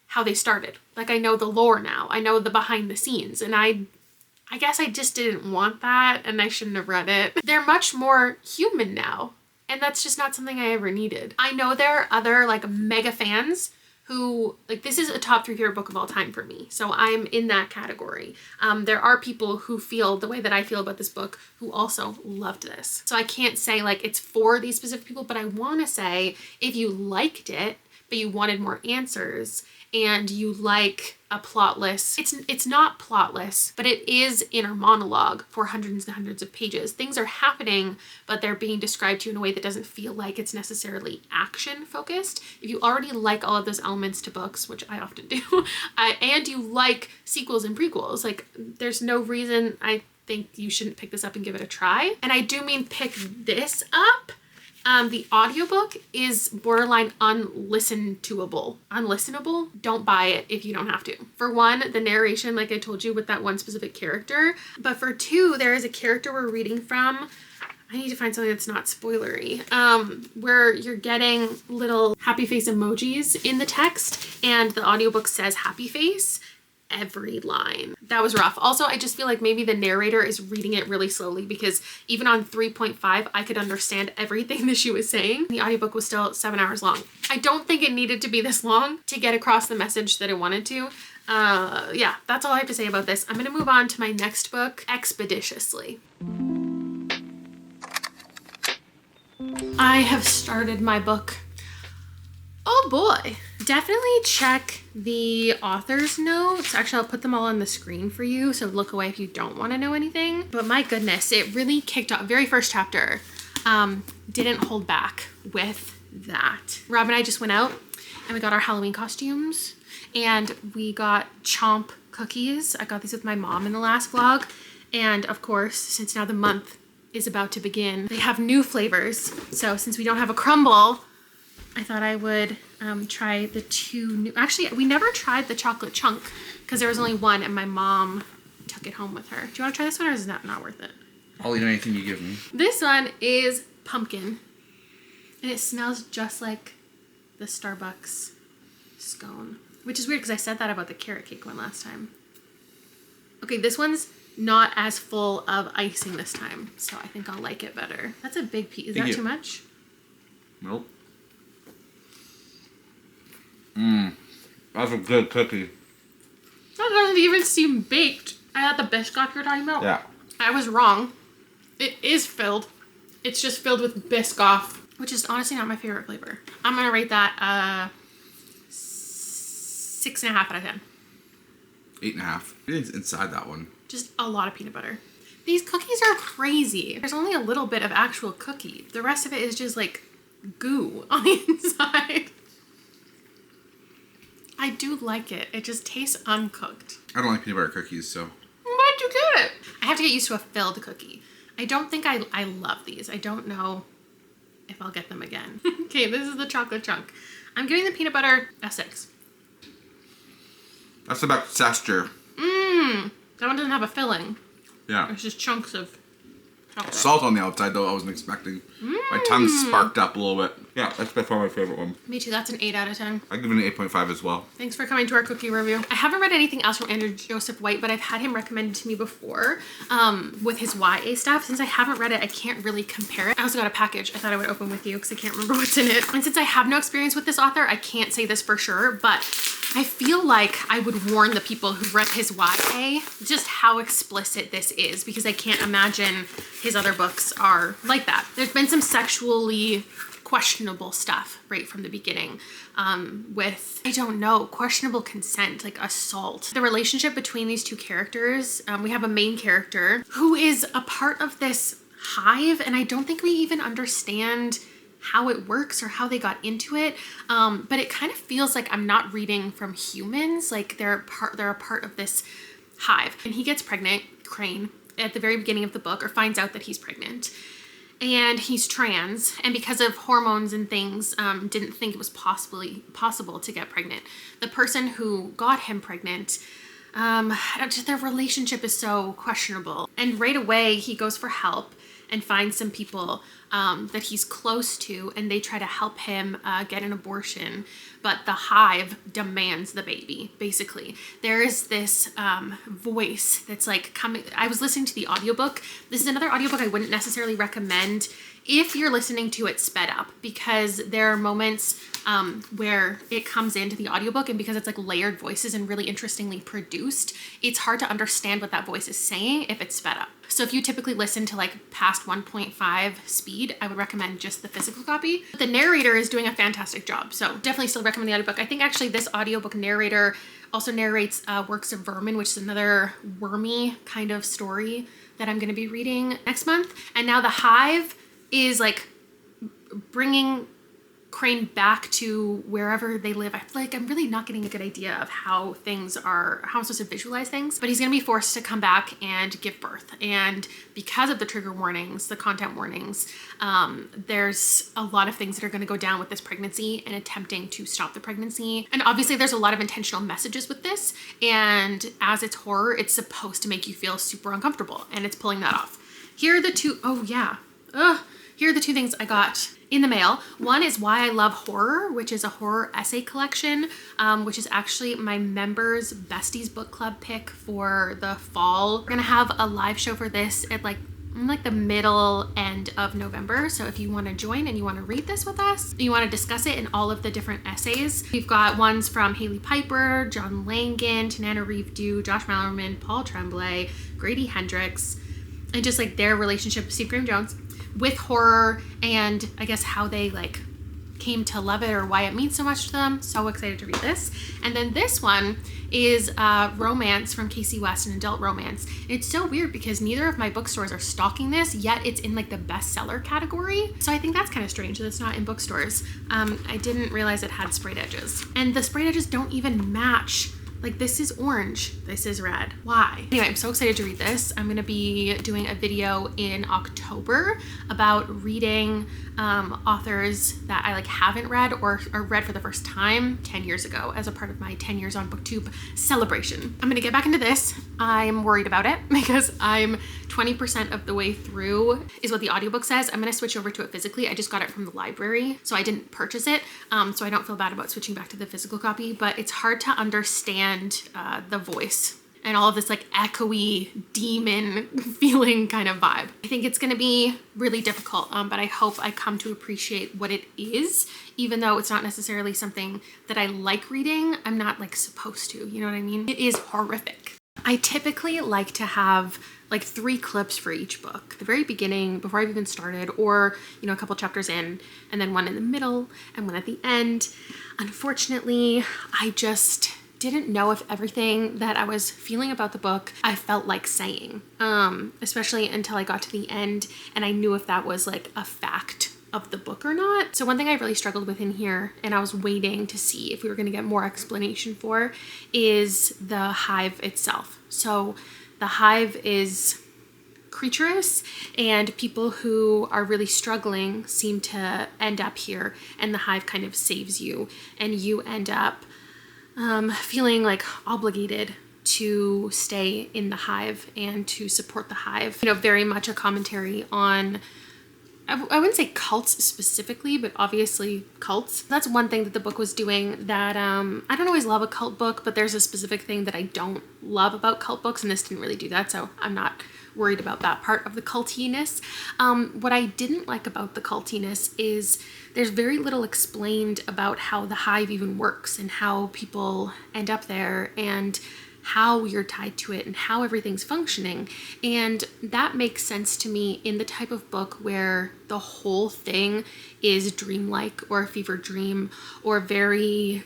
how they started. Like, I know the lore now. I know the behind the scenes, and I guess I just didn't want that, and I shouldn't have read it. They're much more human now, and that's just not something I ever needed. I know there are other like mega fans who, like, this is a top 3 favorite book of all time for me. So I'm in that category. There are people who feel the way that I feel about this book who also loved this. So I can't say like it's for these specific people, but I want to say if you liked it, but you wanted more answers, and you like a plotless, it's not plotless, but it is inner monologue for hundreds and hundreds of pages. Things are happening, but they're being described to you in a way that doesn't feel like it's necessarily action focused. If you already like all of those elements to books, which I often do, and you like sequels and prequels, like, there's no reason I think you shouldn't pick this up and give it a try. And I do mean pick this up. The audiobook is borderline unlistenable. Don't buy it if you don't have to. For one, the narration, like I told you, with that one specific character. But for two, there is a character we're reading from. I need to find something that's not spoilery. Where you're getting little happy face emojis in the text, and the audiobook says happy face every line. That was rough. Also, I just feel like maybe the narrator is reading it really slowly, because even on 3.5, I could understand everything that she was saying. The audiobook was still 7 hours long. I don't think it needed to be this long to get across the message that it wanted to. Yeah, that's all I have to say about this. I'm gonna move on to my next book expeditiously. I have started my book. Oh boy. Definitely check the author's notes. Actually, I'll put them all on the screen for you, so look away if you don't want to know anything. But my goodness, it really kicked off. Very first chapter didn't hold back with that. Rob and I just went out and we got our Halloween costumes, and we got Chomp cookies. I got these with my mom in the last vlog. And of course, since now the month is about to begin, they have new flavors. So since we don't have a crumble, I thought I would try the 2 new, actually we never tried the chocolate chunk because there was only one and my mom took it home with her. Do you want to try this one, or is that not worth it? I'll eat anything you give me. This one is pumpkin, and it smells just like the Starbucks scone. Which is weird because I said that about the carrot cake one last time. Okay, this one's not as full of icing this time, so I think I'll like it better. That's a big piece. Is that too much? Nope. That's a good cookie. That doesn't even seem baked. I had the Biscoff you're talking about. Yeah. I was wrong. It is filled. It's just filled with Biscoff, which is honestly not my favorite flavor. I'm gonna rate that 6.5 out of 10. 8.5. It's inside that one. Just a lot of peanut butter. These cookies are crazy. There's only a little bit of actual cookie. The rest of it is just like goo on the inside. I do like it. It just tastes uncooked. I don't like peanut butter cookies, so. Why'd you get it? I have to get used to a filled cookie. I don't think I love these. I don't know if I'll get them again. Okay, this is the chocolate chunk. I'm giving the peanut butter a 6. That's about texture. That one doesn't have a filling. Yeah. It's just chunks of chocolate. Salt on the outside, though, I wasn't expecting. My tongue sparked up a little bit. Yeah, that's by far my favorite one. Me too. That's an 8 out of 10. I give it an 8.5 as well. Thanks for coming to our cookie review. I haven't read anything else from Andrew Joseph White, but I've had him recommended to me before with his YA stuff. Since I haven't read it, I can't really compare it. I also got a package I thought I would open with you because I can't remember what's in it. And since I have no experience with this author, I can't say this for sure, but I feel like I would warn the people who read his YA just how explicit this is, because I can't imagine his other books are like that. There's been some sexually questionable stuff right from the beginning with, I don't know, questionable consent, like assault. The relationship between these two characters, we have a main character who is a part of this hive, and I don't think we even understand how it works or how they got into it, but it kind of feels like I'm not reading from humans, like they're a part of this hive. And he gets pregnant, Crane, at the very beginning of the book, or finds out that he's pregnant. And he's trans, and because of hormones and things, didn't think it was possible to get pregnant. The person who got him pregnant, their relationship is so questionable. And right away, he goes for help and finds some people that he's close to, and they try to help him get an abortion. But the hive demands the baby, basically. There is this voice that's like coming. I was listening to the audiobook. This is another audiobook I wouldn't necessarily recommend if you're listening to it sped up, because there are moments where it comes into the audiobook, and because it's like layered voices and really interestingly produced, it's hard to understand what that voice is saying if it's sped up. So if you typically listen to like past 1.5 speed, I would recommend just the physical copy. But the narrator is doing a fantastic job, so definitely still recommend the audiobook. I think actually this audiobook narrator also narrates Works of Vermin, which is another wormy kind of story that I'm going to be reading next month. And now the hive is like bringing Crane back to wherever they live. I feel like I'm really not getting a good idea of how I'm supposed to visualize things, but he's going to be forced to come back and give birth. And because of the trigger warnings, the content warnings, there's a lot of things that are going to go down with this pregnancy and attempting to stop the pregnancy. And obviously there's a lot of intentional messages with this. And as it's horror, it's supposed to make you feel super uncomfortable, and it's pulling that off. Here are the two, here are the two things I got in the mail. One is Why I Love Horror, which is a horror essay collection, which is actually my members' besties book club pick for the fall. We're gonna have a live show for this at like the middle end of November. So if you want to join and you want to read this with us, you want to discuss it in all of the different essays. We've got ones from Haley Piper, John Langan, Tanana Reeve-Dew, Josh Mallerman, Paul Tremblay, Grady Hendrix, and just like their relationship with Steve Graham Jones with horror, and I guess how they like came to love it or why it means so much to them. So excited to read this. And then this one is romance from Casey West, an adult romance. And it's so weird because neither of my bookstores are stocking this, yet it's in like the bestseller category. So I think that's kind of strange that it's not in bookstores. I didn't realize it had sprayed edges, and the sprayed edges don't even match. Like, this is orange, this is red. Why? Anyway, I'm so excited to read this. I'm gonna be doing a video in October about reading authors that I like haven't read or read for the first time 10 years ago as a part of my 10 years on BookTube celebration. I'm gonna get back into this. I'm worried about it because I'm 20% of the way through is what the audiobook says. I'm going to switch over to it physically. I just got it from the library, so I didn't purchase it. So I don't feel bad about switching back to the physical copy, but it's hard to understand the voice and all of this like echoey demon feeling kind of vibe. I think it's going to be really difficult, but I hope I come to appreciate what it is, even though it's not necessarily something that I like reading. I'm not like supposed to, you know what I mean? It is horrific. I typically like to have like 3 clips for each book. The very beginning, before I've even started, or, you know, a couple chapters in, and then one in the middle and one at the end. Unfortunately, I just didn't know if everything that I was feeling about the book I felt like saying, especially until I got to the end and I knew if that was like a fact of the book or not. So one thing I really struggled with in here, and I was waiting to see if we were going to get more explanation for, is the hive itself. So the hive is creaturous, and people who are really struggling seem to end up here, and the hive kind of saves you, and you end up feeling like obligated to stay in the hive and to support the hive. You know, very much a commentary on, I wouldn't say cults specifically, but obviously cults. That's one thing that the book was doing that I don't always love a cult book, but there's a specific thing that I don't love about cult books, and this didn't really do that, so I'm not worried about that part of the cultiness. What I didn't like about the cultiness is there's very little explained about how the hive even works and how people end up there and how you're tied to it and how everything's functioning. And that makes sense to me in the type of book where the whole thing is dreamlike or a fever dream or very,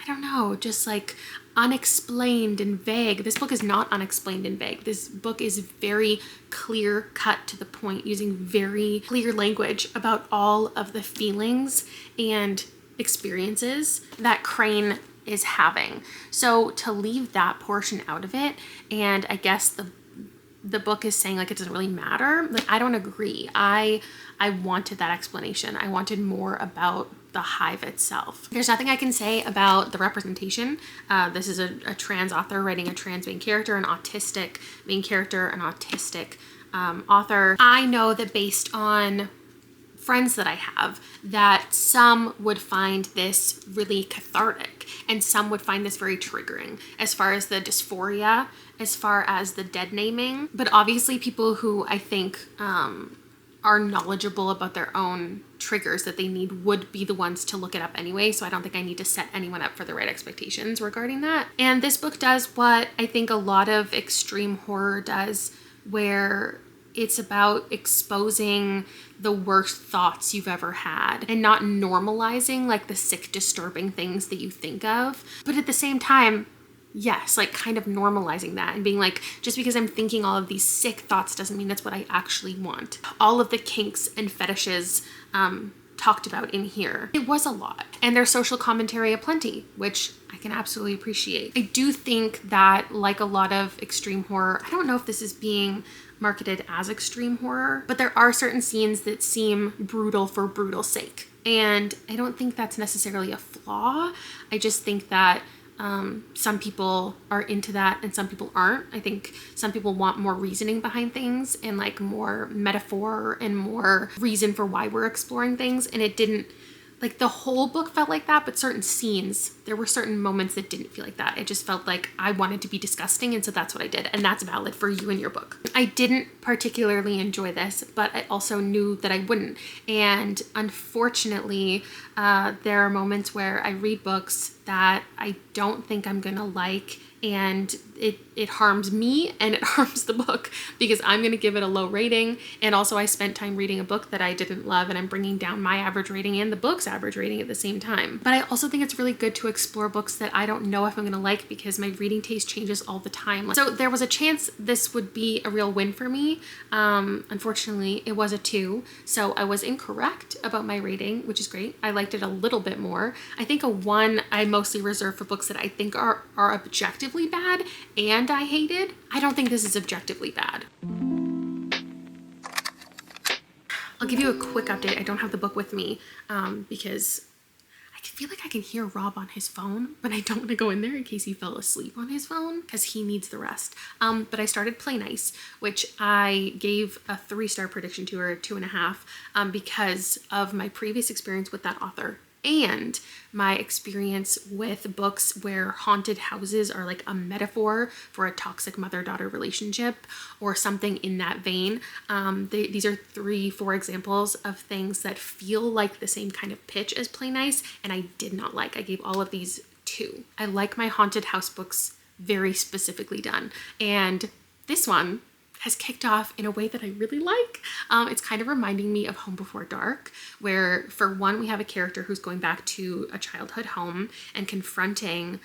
I don't know, just like unexplained and vague. This book is not unexplained and vague. This book is very clear, cut to the point, using very clear language about all of the feelings and experiences that Crane is having. So to leave that portion out of it, and I guess the book is saying like it doesn't really matter, like I don't agree. I wanted that explanation. I wanted more about the hive itself. There's nothing I can say about the representation. This is a trans author writing a trans main character, an autistic main character, an autistic author. I know that based on friends that I have, that some would find this really cathartic and some would find this very triggering as far as the dysphoria, as far as the dead naming. But obviously people who I think are knowledgeable about their own triggers that they need would be the ones to look it up anyway. So I don't think I need to set anyone up for the right expectations regarding that. And this book does what I think a lot of extreme horror does, where it's about exposing the worst thoughts you've ever had and not normalizing like the sick, disturbing things that you think of. But at the same time, yes, like kind of normalizing that and being like, just because I'm thinking all of these sick thoughts doesn't mean that's what I actually want. All of the kinks and fetishes talked about in here. It was a lot. And there's social commentary aplenty, which I can absolutely appreciate. I do think that, like a lot of extreme horror, I don't know if this is being marketed as extreme horror, but there are certain scenes that seem brutal for brutal's sake. And I don't think that's necessarily a flaw. I just think that some people are into that and some people aren't. I think some people want more reasoning behind things and like more metaphor and more reason for why we're exploring things. And it didn't, like the whole book felt like that, but certain scenes, there were certain moments that didn't feel like that. It just felt like I wanted to be disgusting, and so that's what I did, and that's valid for you and your book. I didn't particularly enjoy this, but I also knew that I wouldn't. And unfortunately, there are moments where I read books that I don't think I'm gonna like, and it harms me and it harms the book because I'm going to give it a low rating. And also I spent time reading a book that I didn't love, and I'm bringing down my average rating and the book's average rating at the same time. But I also think it's really good to explore books that I don't know if I'm going to like because my reading taste changes all the time. So there was a chance this would be a real win for me. Unfortunately, it was a 2. So I was incorrect about my rating, which is great. I liked it a little bit more. I think a 1 I mostly reserve for books that I think are objectively bad and I hated. I don't think this is objectively bad. I'll give you a quick update. I don't have the book with me because I feel like I can hear Rob on his phone, but I don't want to go in there in case he fell asleep on his phone because he needs the rest. But I started Play Nice, which I gave a 3-star prediction to, or 2.5, because of my previous experience with that author and my experience with books where haunted houses are like a metaphor for a toxic mother-daughter relationship or something in that vein. These are 3-4 examples of things that feel like the same kind of pitch as Play Nice, and I did not like. I gave all of these 2. I like my haunted house books very specifically done, and this one has kicked off in a way that I really like. It's kind of reminding me of Home Before Dark, where for one, we have a character who's going back to a childhood home and confronting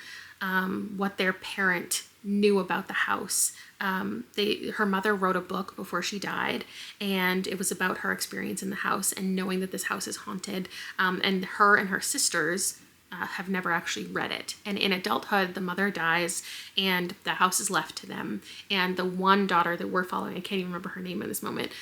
what their parent knew about the house. Her mother wrote a book before she died, and it was about her experience in the house and knowing that this house is haunted. And her sisters have never actually read it. And in adulthood, the mother dies and the house is left to them. And the one daughter that we're following, I can't even remember her name in this moment,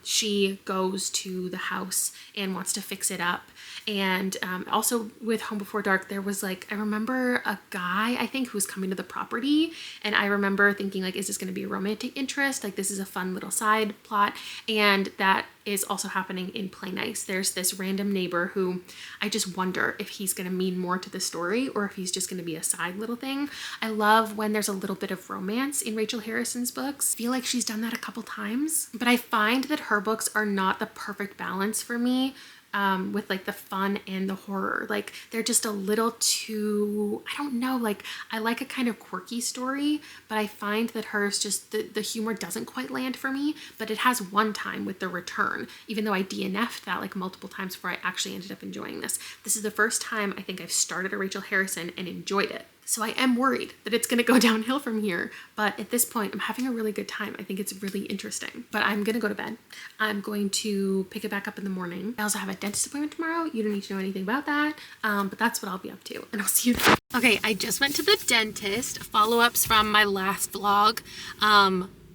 she goes to the house and wants to fix it up. And also with Home Before Dark, there was like, I remember a guy, I think, who was coming to the property. And I remember thinking like, is this going to be a romantic interest? Like, this is a fun little side plot. And that is also happening in Play Nice. There's this random neighbor who I just wonder if he's going to mean more to the story or if he's just going to be a side little thing. I love when there's a little bit of romance in Rachel Harrison's books. I feel like she's done that a couple times, but I find that her books are not the perfect balance for me. With like the fun and the horror. Like they're just a little too, I don't know, like I like a kind of quirky story, but I find that hers just, the humor doesn't quite land for me, but it has one time with The Return, even though I DNF'd that like multiple times before I actually ended up enjoying this. This is the first time I think I've started a Rachel Harrison and enjoyed it. So I am worried that it's going to go downhill from here. But at this point, I'm having a really good time. I think it's really interesting. But I'm going to go to bed. I'm going to pick it back up in the morning. I also have a dentist appointment tomorrow. You don't need to know anything about that. But that's what I'll be up to. And I'll see you then. Okay, I just went to the dentist. Follow-ups from my last vlog.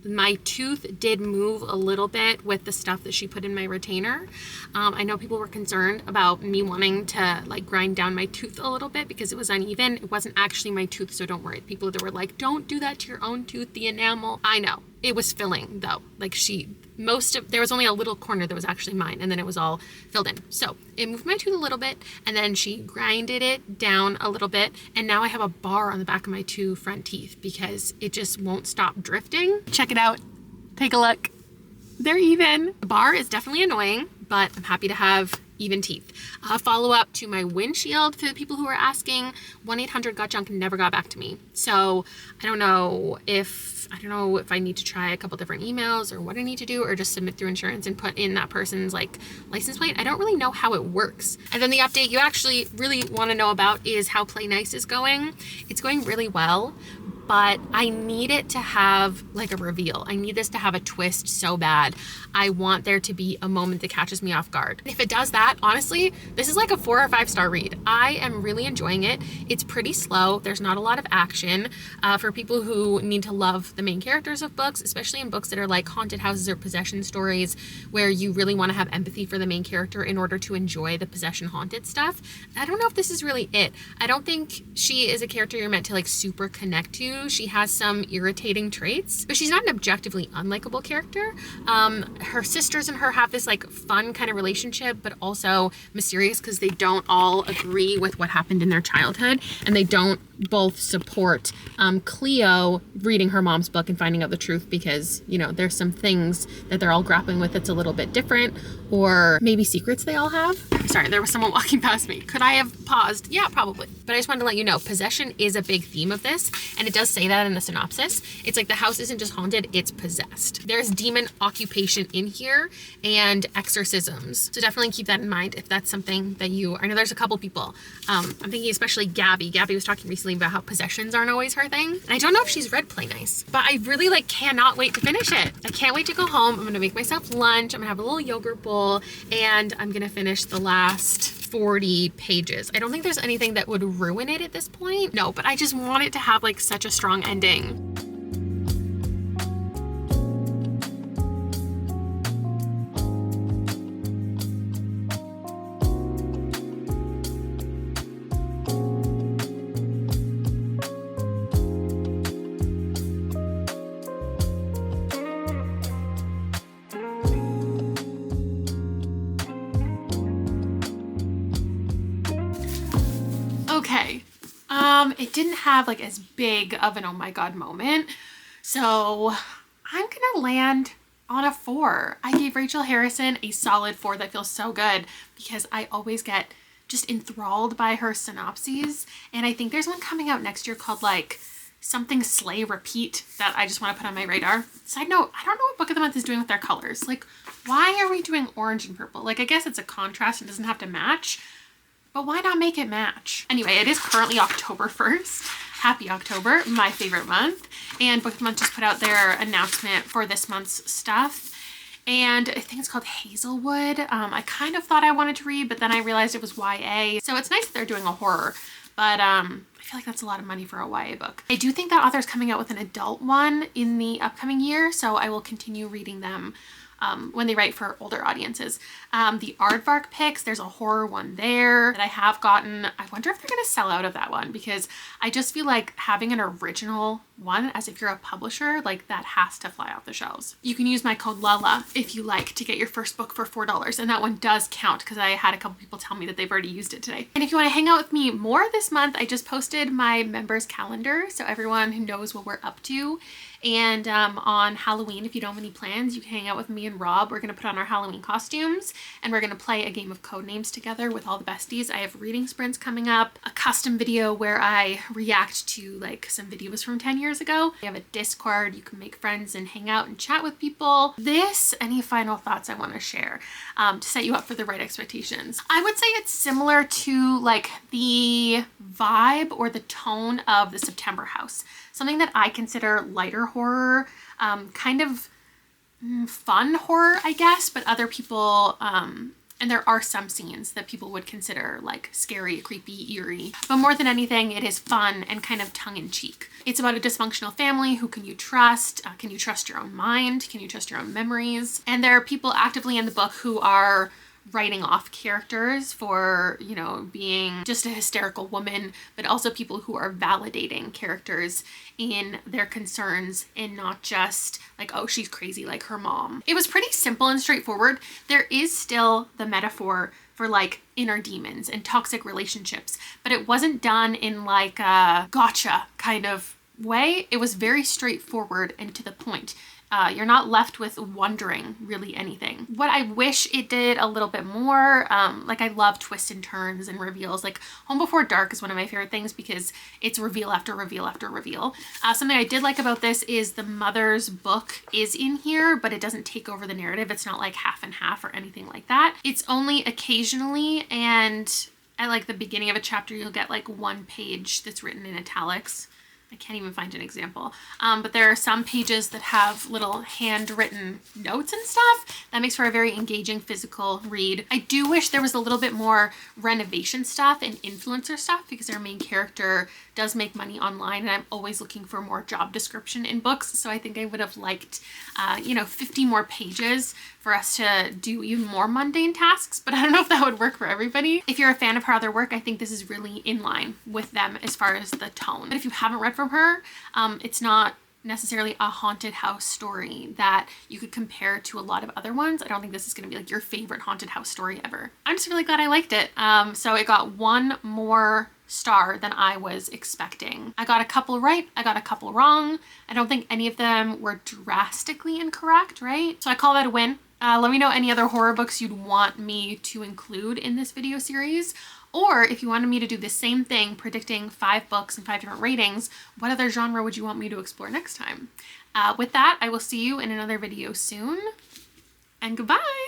My tooth did move a little bit with the stuff that she put in my retainer. I know people were concerned about me wanting to like grind down my tooth a little bit because it was uneven. It wasn't actually my tooth, so don't worry. People that were like, don't do that to your own tooth, the enamel. I know. It was filling though. Like there was only a little corner that was actually mine, and then it was all filled in. So it moved my tooth a little bit, and then she grinded it down a little bit, and now I have a bar on the back of my 2 front teeth because it just won't stop drifting. Check it out. Take a look. They're even. The bar is definitely annoying, but I'm happy to have even teeth. Follow up to my windshield for the people who are asking. 1-800-GOT-JUNK never got back to me. So I don't know if I need to try a couple different emails or what I need to do, or just submit through insurance and put in that person's like license plate. I don't really know how it works. And then the update you actually really want to know about is how Play Nice is going. It's going really well, but I need it to have like a reveal. I need this to have a twist so bad. I want there to be a moment that catches me off guard. If it does that, honestly, this is like a 4 or 5 star read. I am really enjoying it. It's pretty slow. There's not a lot of action. For people who need to love the main characters of books, especially in books that are like haunted houses or possession stories where you really want to have empathy for the main character in order to enjoy the possession haunted stuff. I don't know if this is really it. I don't think she is a character you're meant to like super connect to. She has some irritating traits, but she's not an objectively unlikable character. Her sisters and her have this like fun kind of relationship, but also mysterious because they don't all agree with what happened in their childhood, and they don't both support Cleo reading her mom's book and finding out the truth because, you know, there's some things that they're all grappling with that's a little bit different, or maybe secrets they all have. Sorry, there was someone walking past me. Could I have paused? Yeah, probably. But I just wanted to let you know, possession is a big theme of this, and it does say that in the synopsis. It's like the house isn't just haunted, it's possessed. There's demon occupation in here and exorcisms. So definitely keep that in mind if that's something that I know there's a couple people. I'm thinking especially Gabby. Gabby was talking recently about how possessions aren't always her thing. And I don't know if she's read Play Nice, but I really like cannot wait to finish it. I can't wait to go home. I'm gonna make myself lunch. I'm gonna have a little yogurt bowl, and I'm gonna finish the last 40 pages. I don't think there's anything that would ruin it at this point. No, but I just want it to have like such a strong ending. It didn't have like as big of an oh my god moment. So I'm gonna land on a 4. I gave Rachel Harrison a solid 4 that feels so good because I always get just enthralled by her synopses. And I think there's one coming out next year called like something Slay Repeat that I just want to put on my radar. Side note, I don't know what Book of the Month is doing with their colors. Like, why are we doing orange and purple? Like, I guess it's a contrast and doesn't have to match, but why not make it match? Anyway, it is currently October 1st. Happy October, my favorite month. And Book of the Month just put out their announcement for this month's stuff. And I think it's called Hazelwood. I kind of thought I wanted to read, but then I realized it was YA. So it's nice that they're doing a horror, but I feel like that's a lot of money for a YA book. I do think that author's coming out with an adult one in the upcoming year, so I will continue reading them when they write for older audiences. The Aardvark picks, there's a horror one there that I have gotten. I wonder if they're going to sell out of that one because I just feel like having an original one, as if you're a publisher, like that has to fly off the shelves. You can use my code LALA if you like to get your first book for $4, and that one does count because I had a couple people tell me that they've already used it today. And if you want to hang out with me more this month, I just posted my members calendar so everyone who knows what we're up to. And on Halloween, if you don't have any plans, you can hang out with me and Rob. We're going to put on our Halloween costumes and we're going to play a game of Codenames together with all the besties. I have reading sprints coming up, a custom video where I react to like some videos from 10 years ago. We have a Discord. You can make friends and hang out and chat with people. Any final thoughts I want to share to set you up for the right expectations? I would say it's similar to like the vibe or the tone of the September House. Something that I consider lighter horror, kind of fun horror, I guess, but other people, and there are some scenes that people would consider like scary, creepy, eerie. But more than anything, it is fun and kind of tongue-in-cheek. It's about a dysfunctional family. Who can you trust? Can you trust your own mind? Can you trust your own memories? And there are people actively in the book who are writing off characters for, you know, being just a hysterical woman, but also people who are validating characters in their concerns and not just like, oh, she's crazy like her mom. It was pretty simple and straightforward. There is still the metaphor for like inner demons and toxic relationships, but it wasn't done in like a gotcha kind of way. It was very straightforward and to the point. You're not left with wondering really anything. What I wish it did a little bit more, like I love twists and turns and reveals. Like Home Before Dark is one of my favorite things because it's reveal after reveal after reveal. Something I did like about this is the mother's book is in here, but it doesn't take over the narrative. It's not like half and half or anything like that. It's only occasionally, and at like the beginning of a chapter, you'll get like one page that's written in italics. I can't even find an example. But there are some pages that have little handwritten notes and stuff. That makes for a very engaging physical read. I do wish there was a little bit more renovation stuff and influencer stuff because our main character does make money online and I'm always looking for more job description in books. So I think I would have liked, 50 more pages for us to do even more mundane tasks, but I don't know if that would work for everybody. If you're a fan of her other work, I think this is really in line with them as far as the tone. But if you haven't read from her, it's not necessarily a haunted house story that you could compare to a lot of other ones. I don't think this is going to be like your favorite haunted house story ever. I'm just really glad I liked it. So it got one more star than I was expecting. I got a couple right, I got a couple wrong. I don't think any of them were drastically incorrect, right? So I call that a win. Let me know any other horror books you'd want me to include in this video series. Or if you wanted me to do the same thing, predicting 5 books and 5 different ratings, what other genre would you want me to explore next time? With that, I will see you in another video soon, and goodbye!